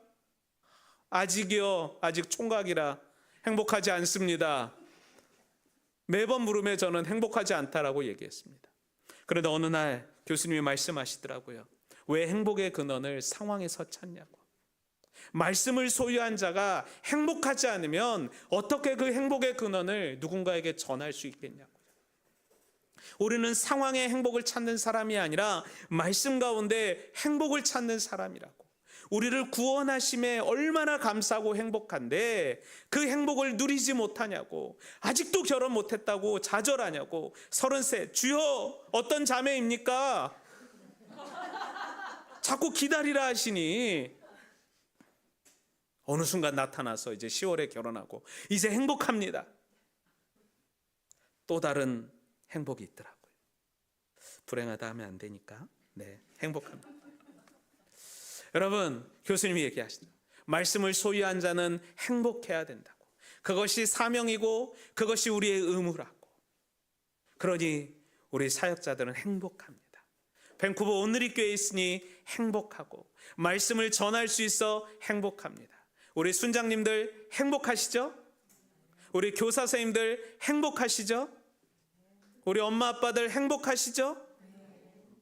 아직이요. 아직 총각이라 행복하지 않습니다. 매번 물으면 저는 행복하지 않다라고 얘기했습니다. 그런데 어느 날 교수님이 말씀하시더라고요. 왜 행복의 근원을 상황에서 찾냐고. 말씀을 소유한 자가 행복하지 않으면 어떻게 그 행복의 근원을 누군가에게 전할 수 있겠냐고요. 우리는 상황의 행복을 찾는 사람이 아니라 말씀 가운데 행복을 찾는 사람이라고. 우리를 구원하심에 얼마나 감사하고 행복한데 그 행복을 누리지 못하냐고. 아직도 결혼 못했다고 좌절하냐고. 30세 주여 어떤 자매입니까? 자꾸 기다리라 하시니 어느 순간 나타나서 이제 10월에 결혼하고 이제 행복합니다. 또 다른 행복이 있더라고요. 불행하다 하면 안 되니까 행복합니다. 여러분 교수님이 얘기하시죠. 말씀을 소유한 자는 행복해야 된다고. 그것이 사명이고 그것이 우리의 의무라고. 그러니 우리 사역자들은 행복합니다. 밴쿠버 온누리교회에 있으니 행복하고 말씀을 전할 수 있어 행복합니다. 우리 순장님들 행복하시죠? 우리 교사 선생님들 행복하시죠? 우리 엄마 아빠들 행복하시죠?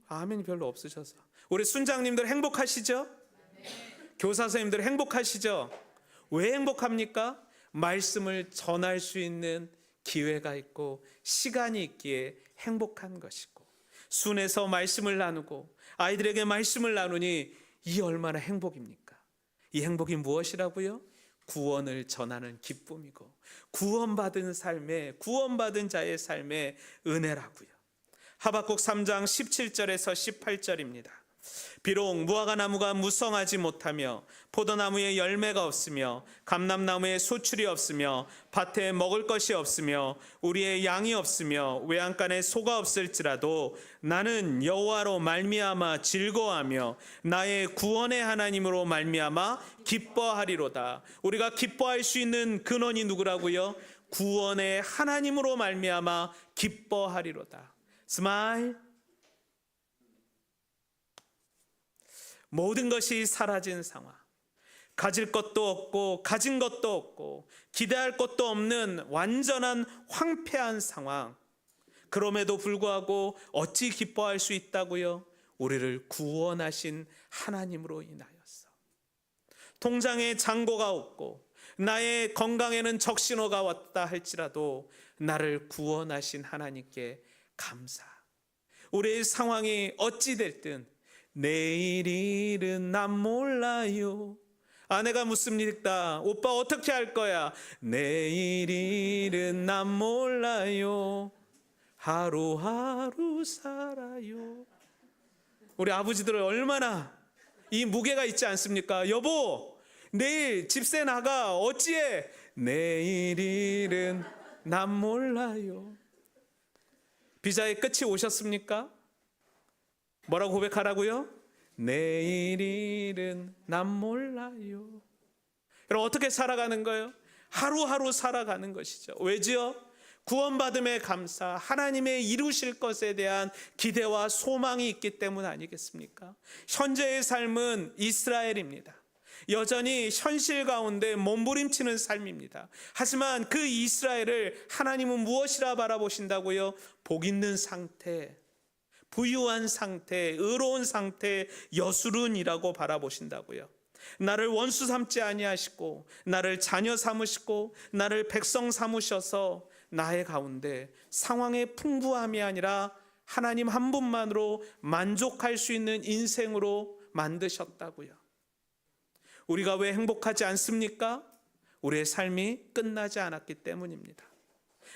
아멘이 별로 없으셔서. 우리 순장님들 행복하시죠? 교사 선생님들 행복하시죠? 왜 행복합니까? 말씀을 전할 수 있는 기회가 있고 시간이 있기에 행복한 것이고, 순에서 말씀을 나누고 아이들에게 말씀을 나누니 이 얼마나 행복입니까? 이 행복이 무엇이라고요? 구원을 전하는 기쁨이고 구원받은 삶의, 구원받은 자의 삶의 은혜라고요. 하박국 3장 17절에서 18절입니다. 비록 무화과 나무가 무성하지 못하며 포도나무에 열매가 없으며 감람나무에 소출이 없으며 밭에 먹을 것이 없으며 우리의 양이 없으며 외양간에 소가 없을지라도 나는 여호와로 말미암아 즐거워하며 나의 구원의 하나님으로 말미암아 기뻐하리로다. 우리가 기뻐할 수 있는 근원이 누구라고요? 구원의 하나님으로 말미암아 기뻐하리로다. 스마일. 모든 것이 사라진 상황, 가질 것도 없고 가진 것도 없고 기대할 것도 없는 완전한 황폐한 상황. 그럼에도 불구하고 어찌 기뻐할 수 있다고요? 우리를 구원하신 하나님으로 인하여서. 통장에 잔고가 없고 나의 건강에는 적신호가 왔다 할지라도 나를 구원하신 하나님께 감사. 우리의 상황이 어찌 됐든 내일 일은 난 몰라요. 아내가 묻습니다. 오빠 어떻게 할 거야? 내일 일은 난 몰라요. 하루하루 살아요. 우리 아버지들은 얼마나 이 무게가 있지 않습니까? 여보, 내일 집세 나가. 어찌해? 내일 일은 난 몰라요. 비자의 끝이 오셨습니까? 뭐라고 고백하라고요? 내일 일은 난 몰라요. 여러분, 어떻게 살아가는 거예요? 하루하루 살아가는 것이죠. 왜지요? 구원받음에 감사, 하나님의 이루실 것에 대한 기대와 소망이 있기 때문 아니겠습니까? 현재의 삶은 이스라엘입니다. 여전히 현실 가운데 몸부림치는 삶입니다. 하지만 그 이스라엘을 하나님은 무엇이라 바라보신다고요? 복 있는 상태, 부유한 상태, 의로운 상태, 여수른이라고 바라보신다고요. 나를 원수 삼지 아니하시고 나를 자녀 삼으시고 나를 백성 삼으셔서 나의 가운데 상황의 풍부함이 아니라 하나님 한 분만으로 만족할 수 있는 인생으로 만드셨다고요. 우리가 왜 행복하지 않습니까? 우리의 삶이 끝나지 않았기 때문입니다.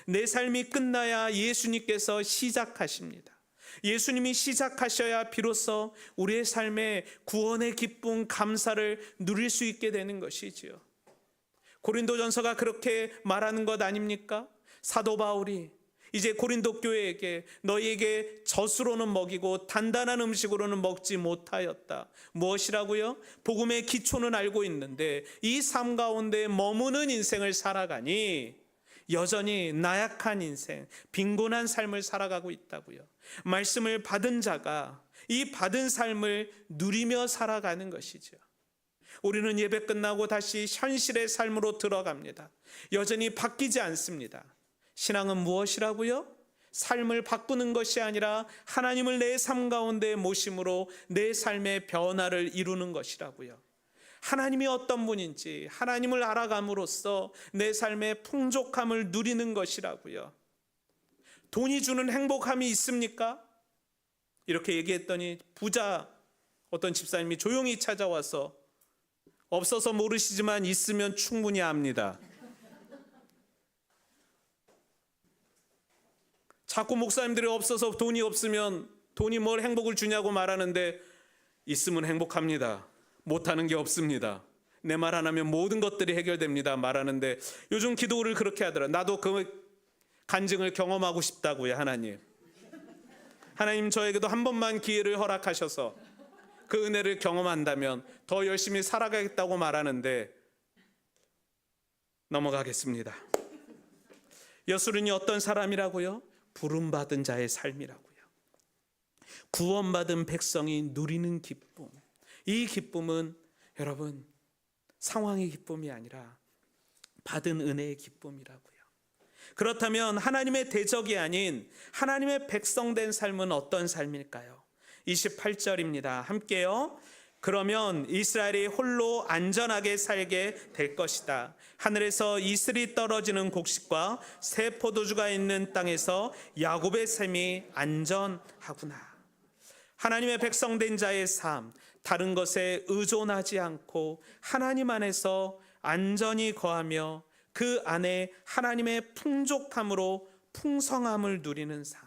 내 삶이 끝나야 예수님께서 시작하십니다. 예수님이 시작하셔야 비로소 우리의 삶에 구원의 기쁨, 감사를 누릴 수 있게 되는 것이지요. 고린도전서가 그렇게 말하는 것 아닙니까? 사도 바울이 이제 고린도 교회에게 너희에게 젖으로는 먹이고 단단한 음식으로는 먹지 못하였다. 무엇이라고요? 복음의 기초는 알고 있는데 이 삶 가운데 머무는 인생을 살아가니 여전히 나약한 인생, 빈곤한 삶을 살아가고 있다고요. 말씀을 받은 자가 이 받은 삶을 누리며 살아가는 것이죠. 우리는 예배 끝나고 다시 현실의 삶으로 들어갑니다. 여전히 바뀌지 않습니다. 신앙은 무엇이라고요? 삶을 바꾸는 것이 아니라 하나님을 내 삶 가운데 모심으로 내 삶의 변화를 이루는 것이라고요. 하나님이 어떤 분인지 하나님을 알아감으로써 내 삶의 풍족함을 누리는 것이라고요. 돈이 주는 행복함이 있습니까? 이렇게 얘기했더니 부자 어떤 집사님이 조용히 찾아와서 없어서 모르시지만 있으면 충분히 압니다. 자꾸 목사님들이 없어서 돈이 없으면 돈이 뭘 행복을 주냐고 말하는데 있으면 행복합니다. 못하는 게 없습니다. 내 말 안 하면 모든 것들이 해결됩니다 말하는데 요즘 기도를 그렇게 하더라. 나도 그 간증을 경험하고 싶다고요. 하나님 저에게도 한 번만 기회를 허락하셔서 그 은혜를 경험한다면 더 열심히 살아가겠다고 말하는데 넘어가겠습니다. 여수른이 어떤 사람이라고요? 부름받은 자의 삶이라고요. 구원받은 백성이 누리는 기쁨. 이 기쁨은 여러분 상황의 기쁨이 아니라 받은 은혜의 기쁨이라고요. 그렇다면 하나님의 대적이 아닌 하나님의 백성된 삶은 어떤 삶일까요? 28절입니다. 함께요. 그러면 이스라엘이 홀로 안전하게 살게 될 것이다. 하늘에서 이슬이 떨어지는 곡식과 새 포도주가 있는 땅에서 야곱의 샘이 안전하구나. 하나님의 백성된 자의 삶, 다른 것에 의존하지 않고 하나님 안에서 안전히 거하며 그 안에 하나님의 풍족함으로 풍성함을 누리는 삶.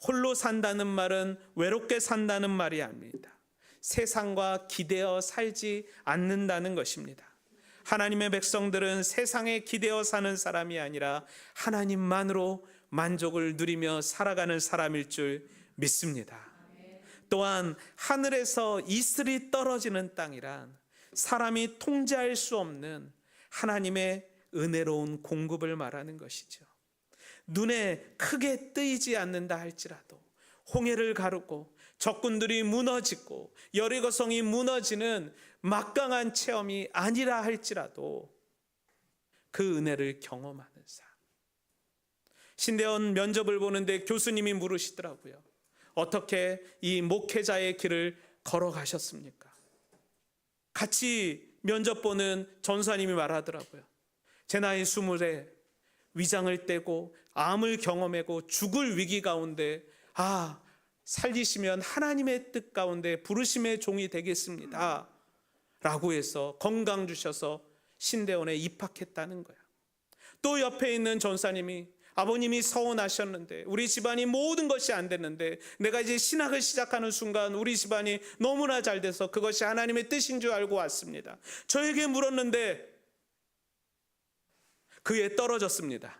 홀로 산다는 말은 외롭게 산다는 말이 아닙니다. 세상과 기대어 살지 않는다는 것입니다. 하나님의 백성들은 세상에 기대어 사는 사람이 아니라 하나님만으로 만족을 누리며 살아가는 사람일 줄 믿습니다. 또한 하늘에서 이슬이 떨어지는 땅이란 사람이 통제할 수 없는 하나님의 은혜로운 공급을 말하는 것이죠. 눈에 크게 뜨이지 않는다 할지라도 홍해를 가르고 적군들이 무너지고 여리고성이 무너지는 막강한 체험이 아니라 할지라도 그 은혜를 경험하는 삶. 신대원 면접을 보는데 교수님이 물으시더라고요. 어떻게 이 목회자의 길을 걸어가셨습니까? 같이 면접 보는 전사님이 말하더라고요. 제 나이 20에 위장을 떼고 암을 경험하고 죽을 위기 가운데 살리시면 하나님의 뜻 가운데 부르심의 종이 되겠습니다 라고 해서 건강 주셔서 신대원에 입학했다는 거야. 또 옆에 있는 전사님이 아버님이 서운하셨는데 우리 집안이 모든 것이 안 됐는데 내가 이제 신학을 시작하는 순간 우리 집안이 너무나 잘 돼서 그것이 하나님의 뜻인 줄 알고 왔습니다. 저에게 물었는데 그에 떨어졌습니다.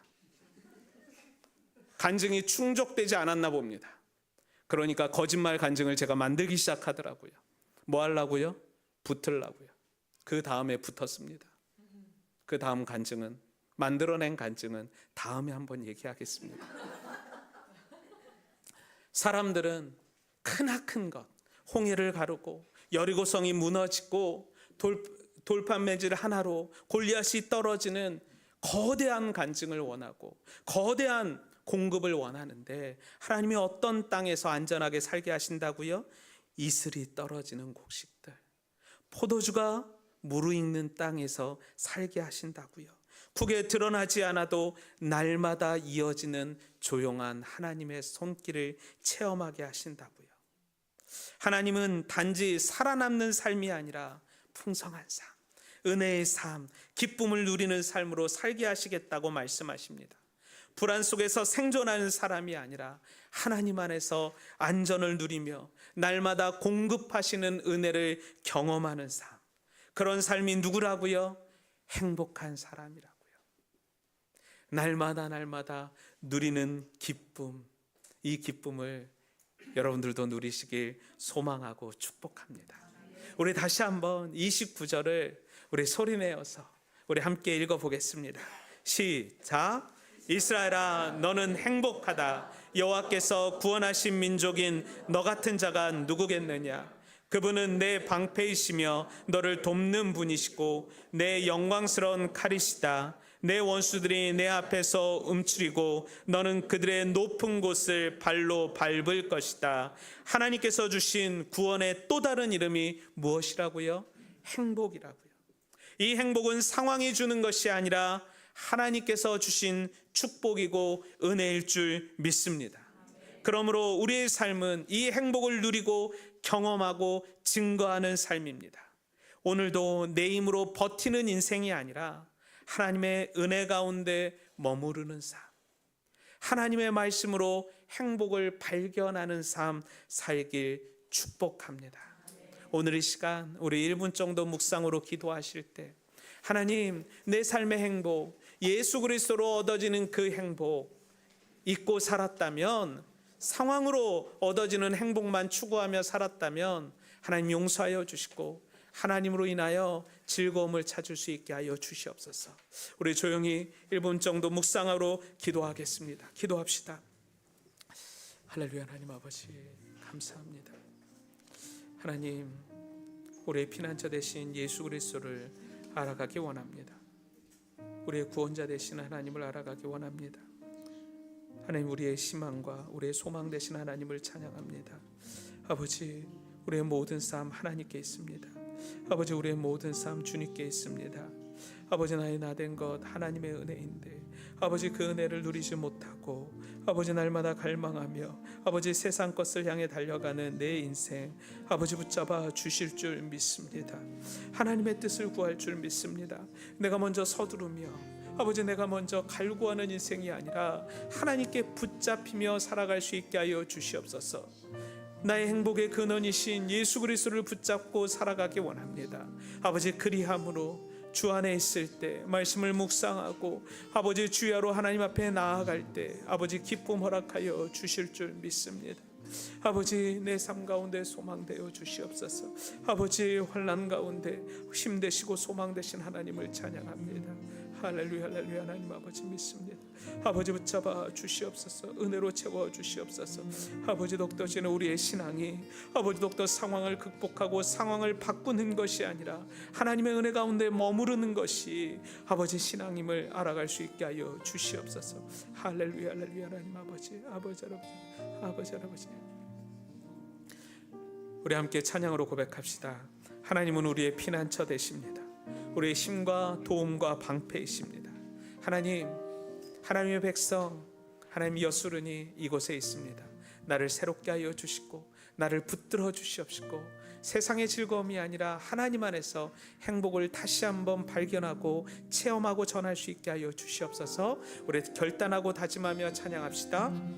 간증이 충족되지 않았나 봅니다. 그러니까 거짓말 간증을 제가 만들기 시작하더라고요. 뭐 하려고요? 붙으려고요. 그 다음에 붙었습니다. 그 다음 간증은, 만들어낸 간증은 다음에 한번 얘기하겠습니다. 사람들은 크나큰 것, 홍해를 가르고 여리고성이 무너지고 돌판매질 하나로 골리앗이 떨어지는 거대한 간증을 원하고 거대한 공급을 원하는데 하나님이 어떤 땅에서 안전하게 살게 하신다고요? 이슬이 떨어지는 곡식들, 포도주가 무르익는 땅에서 살게 하신다고요. 국에 드러나지 않아도 날마다 이어지는 조용한 하나님의 손길을 체험하게 하신다고요. 하나님은 단지 살아남는 삶이 아니라 풍성한 삶, 은혜의 삶, 기쁨을 누리는 삶으로 살게 하시겠다고 말씀하십니다. 불안 속에서 생존하는 사람이 아니라 하나님 안에서 안전을 누리며 날마다 공급하시는 은혜를 경험하는 삶, 그런 삶이 누구라고요? 행복한 사람이라고요. 날마다 누리는 기쁨, 이 기쁨을 여러분들도 누리시길 소망하고 축복합니다. 우리 다시 한번 29절을 우리 소리내어서 우리 함께 읽어보겠습니다. 시작. 이스라엘아, 너는 행복하다. 여호와께서 구원하신 민족인 너 같은 자가 누구겠느냐? 그분은 내 방패이시며 너를 돕는 분이시고 내 영광스러운 칼이시다. 내 원수들이 내 앞에서 움츠리고 너는 그들의 높은 곳을 발로 밟을 것이다. 하나님께서 주신 구원의 또 다른 이름이 무엇이라고요? 행복이라고요. 이 행복은 상황이 주는 것이 아니라 하나님께서 주신 축복이고 은혜일 줄 믿습니다. 그러므로 우리의 삶은 이 행복을 누리고 경험하고 증거하는 삶입니다. 오늘도 내 힘으로 버티는 인생이 아니라 하나님의 은혜 가운데 머무르는 삶, 하나님의 말씀으로 행복을 발견하는 삶 살길 축복합니다. 오늘 이 시간 우리 1분 정도 묵상으로 기도하실 때 하나님, 내 삶의 행복, 예수 그리스도로 얻어지는 그 행복 잊고 살았다면, 상황으로 얻어지는 행복만 추구하며 살았다면 하나님 용서하여 주시고 하나님으로 인하여 즐거움을 찾을 수 있게 하여 주시옵소서. 우리 조용히 1분 정도 묵상하러 기도하겠습니다. 기도합시다. 할렐루야. 하나님 아버지 감사합니다. 하나님, 우리의 피난처 되신 예수 그리스도를 알아가기 원합니다. 우리의 구원자 되신 하나님을 알아가기 원합니다. 하나님, 우리의 희망과 우리의 소망 되신 하나님을 찬양합니다. 아버지, 우리의 모든 삶 하나님께 있습니다. 아버지, 우리의 모든 삶 주님께 있습니다. 아버지, 나의 나된 것 하나님의 은혜인데 아버지, 그 은혜를 누리지 못하고 아버지 날마다 갈망하며 아버지 세상 것을 향해 달려가는 내 인생 아버지 붙잡아 주실 줄 믿습니다. 하나님의 뜻을 구할 줄 믿습니다. 내가 먼저 서두르며 아버지, 내가 먼저 갈구하는 인생이 아니라 하나님께 붙잡히며 살아갈 수 있게 하여 주시옵소서. 나의 행복의 근원이신 예수 그리스도를 붙잡고 살아가기 원합니다. 아버지, 그리함으로 주 안에 있을 때 말씀을 묵상하고 아버지 주야로 하나님 앞에 나아갈 때 아버지 기쁨 허락하여 주실 줄 믿습니다. 아버지, 내 삶 가운데 소망되어 주시옵소서. 아버지, 환난 가운데 힘되시고 소망되신 하나님을 찬양합니다. 할렐루야, 할렐루야. 하나님 아버지 믿습니다. 아버지, 붙잡아 주시옵소서. 은혜로 채워 주시옵소서. 아버지, 독떠지는 우리의 신앙이 아버지 독떠 상황을 극복하고 상황을 바꾸는 것이 아니라 하나님의 은혜 가운데 머무르는 것이 아버지 신앙임을 알아갈 수 있게 하여 주시옵소서. 할렐루야, 할렐루야. 하나님 아버지, 아버지, 아버지, 아버지. 우리 함께 찬양으로 고백합시다. 하나님은 우리의 피난처 되십니다. 우리의 힘과 도움과 방패이십니다. 하나님의 백성, 하나님 여수르니 이곳에 있습니다. 나를 새롭게 하여 주시고 나를 붙들어 주시옵시고 세상의 즐거움이 아니라 하나님 안에서 행복을 다시 한번 발견하고 체험하고 전할 수 있게 하여 주시옵소서. 우리 결단하고 다짐하며 찬양합시다.